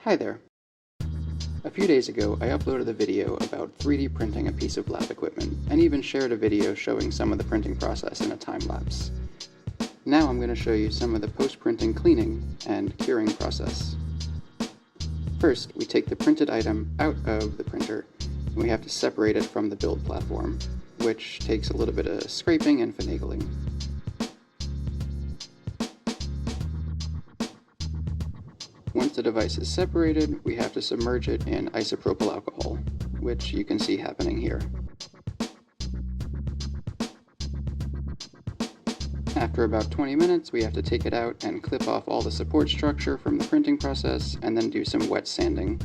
Hi there. A few days ago, I uploaded a video about 3D printing a piece of lab equipment, and even shared a video showing some of the printing process in a time-lapse. Now I'm going to show you some of the post-printing cleaning and curing process. First, we take the printed item out of the printer, and we have to separate it from the build platform, which takes a little bit of scraping and finagling. Once the device is separated, we have to submerge it in isopropyl alcohol, which you can see happening here. After about 20 minutes, we have to take it out and clip off all the support structure from the printing process, and then do some wet sanding.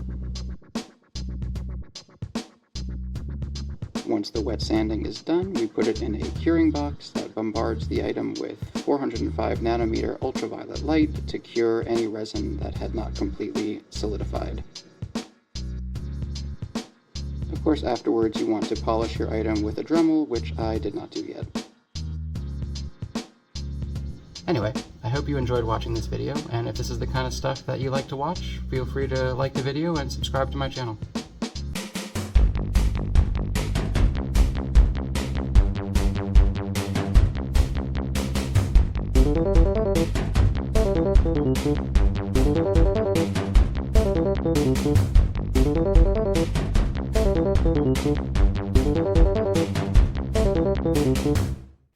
Once the wet sanding is done, we put it in a curing box that bombards the item with 405 nanometer ultraviolet light to cure any resin that had not completely solidified. Of course, afterwards you want to polish your item with a Dremel, which I did not do yet. Anyway, I hope you enjoyed watching this video, and if this is the kind of stuff that you like to watch, feel free to like the video and subscribe to my channel. Thank you.